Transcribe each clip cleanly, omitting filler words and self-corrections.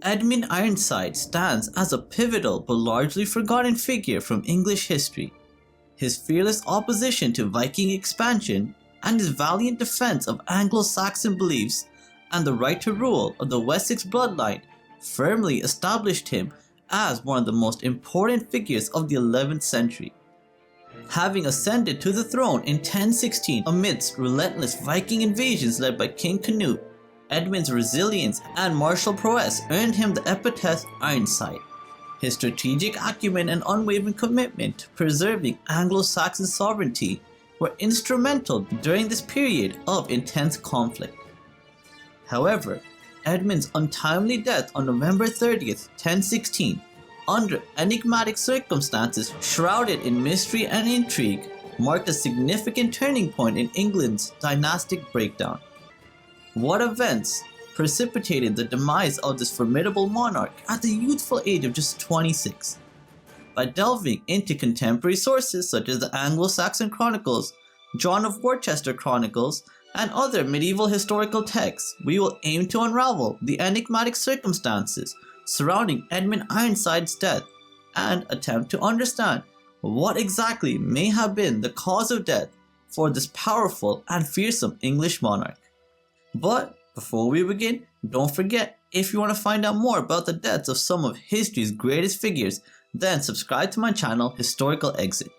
Edmund Ironside stands as a pivotal but largely forgotten figure from English history. His fearless opposition to Viking expansion and his valiant defense of Anglo-Saxon beliefs and the right to rule of the Wessex bloodline firmly established him as one of the most important figures of the 11th century. Having ascended to the throne in 1016 amidst relentless Viking invasions led by King Canute, Edmund's resilience and martial prowess earned him the epithet Ironside. His strategic acumen and unwavering commitment to preserving Anglo-Saxon sovereignty were instrumental during this period of intense conflict. However, Edmund's untimely death on November 30th, 1016, under enigmatic circumstances shrouded in mystery and intrigue, marked a significant turning point in England's dynastic breakdown. What events precipitated the demise of this formidable monarch at the youthful age of just 26? By delving into contemporary sources such as the Anglo-Saxon Chronicles, John of Worcester Chronicles, and other medieval historical texts, we will aim to unravel the enigmatic circumstances surrounding Edmund Ironside's death and attempt to understand what exactly may have been the cause of death for this powerful and fearsome English monarch. But before we begin, don't forget, if you want to find out more about the deaths of some of history's greatest figures, then subscribe to my channel, Historical Exit.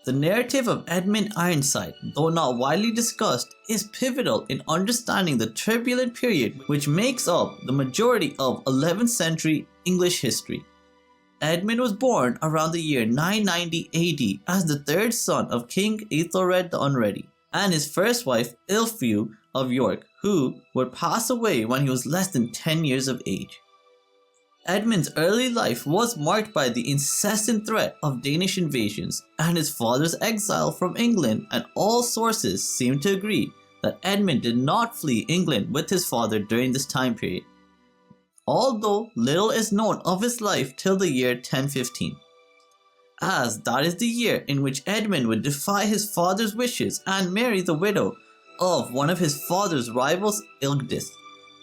The narrative of Edmund Ironside, though not widely discussed, is pivotal in understanding the turbulent period which makes up the majority of 11th century English history. Edmund was born around the year 990 AD as the third son of King Ethelred the Unready and his first wife Ilfrith of York, who would pass away when he was less than 10 years of age. Edmund's early life was marked by the incessant threat of Danish invasions and his father's exile from England, and all sources seem to agree that Edmund did not flee England with his father during this time period, although little is known of his life till the year 1015, as that is the year in which Edmund would defy his father's wishes and marry the widow of one of his father's rivals, Ilgdith.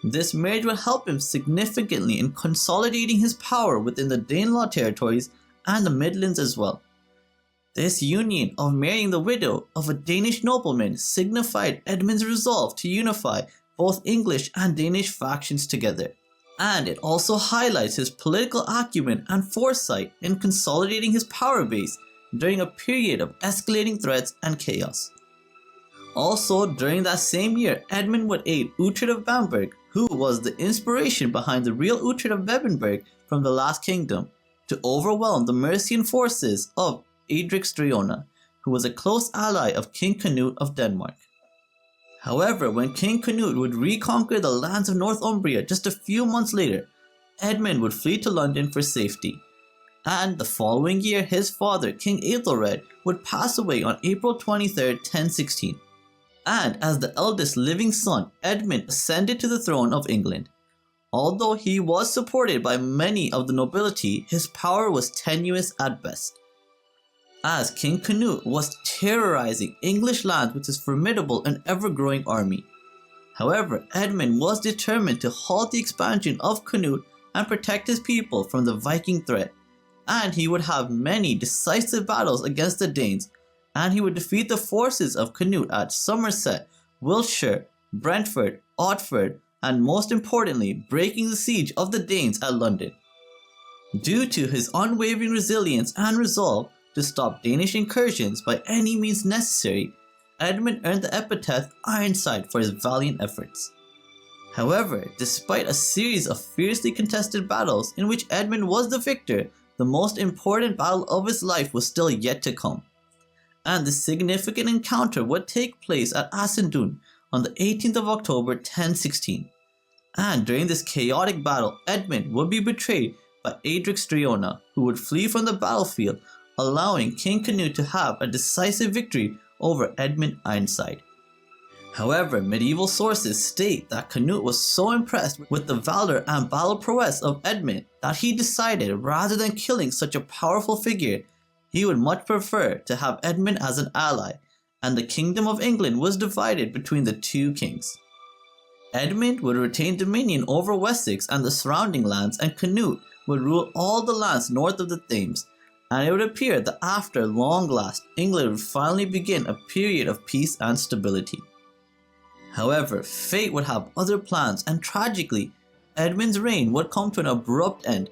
This marriage would help him significantly in consolidating his power within the Danelaw territories and the Midlands as well. This union of marrying the widow of a Danish nobleman signified Edmund's resolve to unify both English and Danish factions together, and it also highlights his political acumen and foresight in consolidating his power base during a period of escalating threats and chaos. Also, during that same year, Edmund would aid Uhtred of Bamberg, who was the inspiration behind the real Uhtred of Bebbanburg from the Last Kingdom, to overwhelm the Mercian forces of Edric Streona, who was a close ally of King Canute of Denmark. However, when King Canute would reconquer the lands of Northumbria just a few months later, Edmund would flee to London for safety. And the following year, his father, King Ethelred, would pass away on April 23, 1016. And as the eldest living son, Edmund ascended to the throne of England. Although he was supported by many of the nobility, his power was tenuous at best, as King Canute was terrorizing English lands with his formidable and ever-growing army. However, Edmund was determined to halt the expansion of Canute and protect his people from the Viking threat, and he would have many decisive battles against the Danes, and he would defeat the forces of Canute at Somerset, Wiltshire, Brentford, Otford, and most importantly, breaking the siege of the Danes at London. Due to his unwavering resilience and resolve to stop Danish incursions by any means necessary, Edmund earned the epithet Ironside for his valiant efforts. However, despite a series of fiercely contested battles in which Edmund was the victor, the most important battle of his life was still yet to come. And the significant encounter would take place at Ascendun on the 18th of October 1016. And during this chaotic battle, Edmund would be betrayed by Edric Streona, who would flee from the battlefield, allowing King Canute to have a decisive victory over Edmund Ironside. However, medieval sources state that Canute was so impressed with the valor and battle prowess of Edmund that he decided, rather than killing such a powerful figure, he would much prefer to have Edmund as an ally, and the Kingdom of England was divided between the two kings. Edmund would retain dominion over Wessex and the surrounding lands, and Canute would rule all the lands north of the Thames, and it would appear that after long last, England would finally begin a period of peace and stability. However, fate would have other plans, and tragically, Edmund's reign would come to an abrupt end,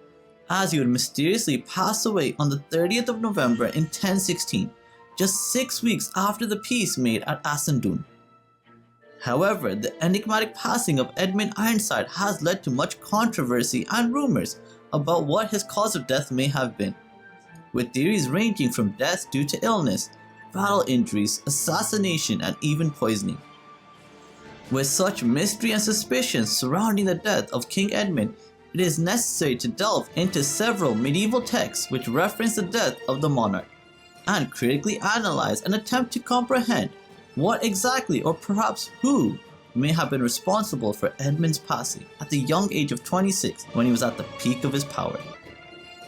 as he would mysteriously pass away on the 30th of November in 1016, just 6 weeks after the peace made at Assassination. However, the enigmatic passing of Edmund Ironside has led to much controversy and rumors about what his cause of death may have been, with theories ranging from death due to illness, battle injuries, assassination, and even poisoning. With such mystery and suspicion surrounding the death of King Edmund, it is necessary to delve into several medieval texts which reference the death of the monarch, and critically analyze and attempt to comprehend what exactly, or perhaps who, may have been responsible for Edmund's passing at the young age of 26 when he was at the peak of his power.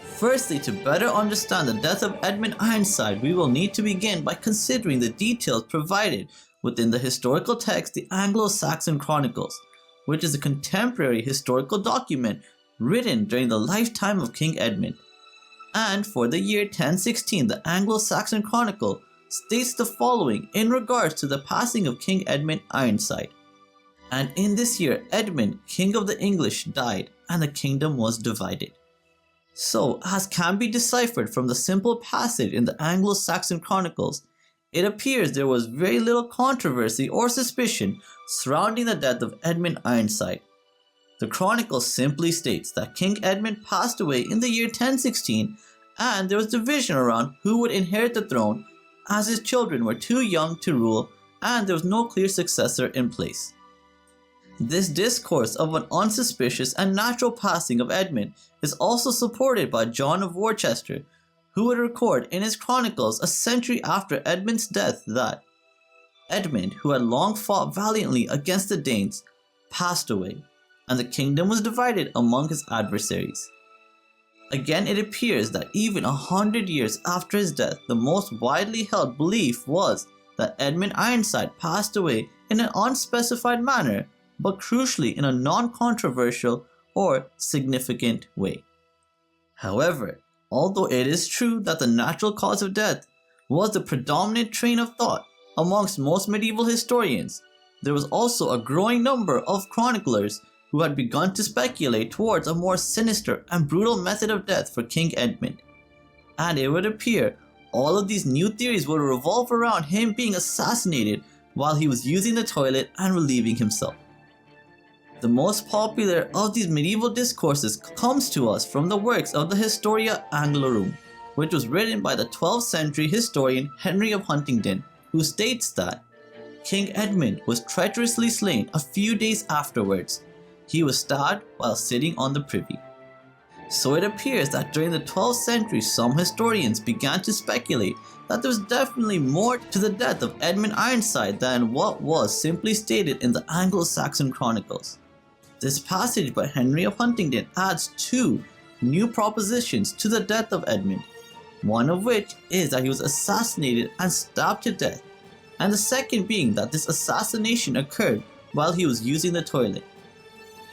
Firstly, to better understand the death of Edmund Ironside, we will need to begin by considering the details provided within the historical text, the Anglo-Saxon Chronicles, which is a contemporary historical document written during the lifetime of King Edmund. And for the year 1016, the Anglo-Saxon Chronicle states the following in regards to the passing of King Edmund Ironside. And in this year, Edmund, king of the English, died, and the kingdom was divided. So, as can be deciphered from the simple passage in the Anglo-Saxon Chronicles, it appears there was very little controversy or suspicion surrounding the death of Edmund Ironside. The Chronicle simply states that King Edmund passed away in the year 1016, and there was division around who would inherit the throne, as his children were too young to rule and there was no clear successor in place. This discourse of an unsuspicious and natural passing of Edmund is also supported by John of Worcester, who would record in his chronicles a century after Edmund's death that Edmund, who had long fought valiantly against the Danes, passed away, and the kingdom was divided among his adversaries. Again, it appears that even 100 years after his death, the most widely held belief was that Edmund Ironside passed away in an unspecified manner, but crucially in a non-controversial or significant way. However, although it is true that the natural cause of death was the predominant train of thought amongst most medieval historians, there was also a growing number of chroniclers who had begun to speculate towards a more sinister and brutal method of death for King Edmund. And it would appear all of these new theories would revolve around him being assassinated while he was using the toilet and relieving himself. The most popular of these medieval discourses comes to us from the works of the Historia Anglorum, which was written by the 12th century historian Henry of Huntingdon, who states that King Edmund was treacherously slain a few days afterwards. He was stabbed while sitting on the privy. So it appears that during the 12th century, some historians began to speculate that there was definitely more to the death of Edmund Ironside than what was simply stated in the Anglo-Saxon Chronicles. This passage by Henry of Huntingdon adds two new propositions to the death of Edmund, one of which is that he was assassinated and stabbed to death, and the second being that this assassination occurred while he was using the toilet.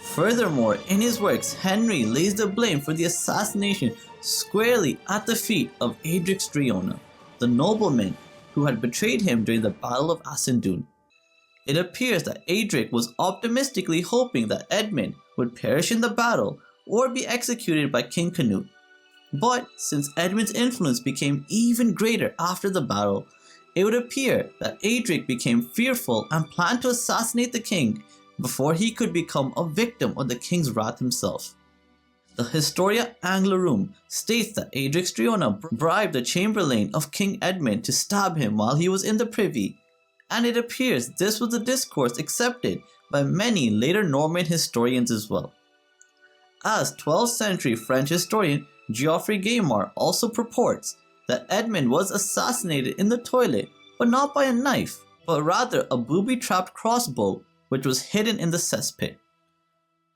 Furthermore, in his works, Henry lays the blame for the assassination squarely at the feet of Edric Striona, the nobleman who had betrayed him during the Battle of Assassination. It appears that Edric was optimistically hoping that Edmund would perish in the battle or be executed by King Canute. But since Edmund's influence became even greater after the battle, it would appear that Edric became fearful and planned to assassinate the king before he could become a victim of the king's wrath himself. The Historia Anglorum states that Edric Striona bribed the chamberlain of King Edmund to stab him while he was in the privy, and it appears this was the discourse accepted by many later Norman historians as well. As 12th century French historian Geoffrey Gaimard also purports that Edmund was assassinated in the toilet, but not by a knife, but rather a booby-trapped crossbow which was hidden in the cesspit.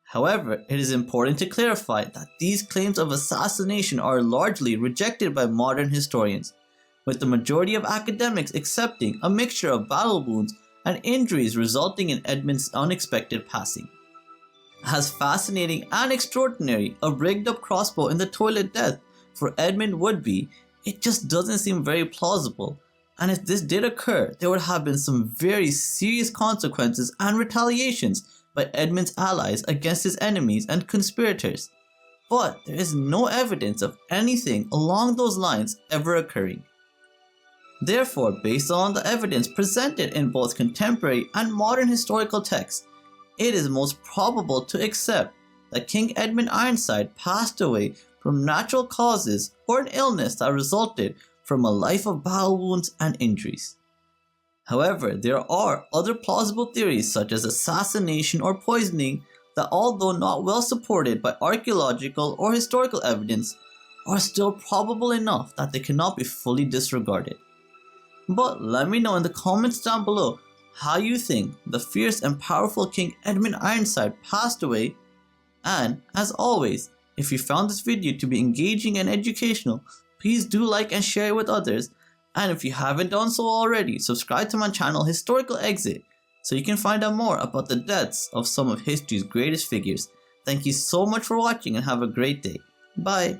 However, it is important to clarify that these claims of assassination are largely rejected by modern historians, with the majority of academics accepting a mixture of battle wounds and injuries resulting in Edmund's unexpected passing. As fascinating and extraordinary a rigged up crossbow in the toilet death for Edmund would be, it just doesn't seem very plausible, and if this did occur, there would have been some very serious consequences and retaliations by Edmund's allies against his enemies and conspirators. But there is no evidence of anything along those lines ever occurring. Therefore, based on the evidence presented in both contemporary and modern historical texts, it is most probable to accept that King Edmund Ironside passed away from natural causes or an illness that resulted from a life of battle wounds and injuries. However, there are other plausible theories such as assassination or poisoning that, although not well supported by archaeological or historical evidence, are still probable enough that they cannot be fully disregarded. But let me know in the comments down below how you think the fierce and powerful King Edmund Ironside passed away, and as always, if you found this video to be engaging and educational, please do like and share it with others, and if you haven't done so already, subscribe to my channel Historical Exit so you can find out more about the deaths of some of history's greatest figures. Thank you so much for watching and have a great day. Bye.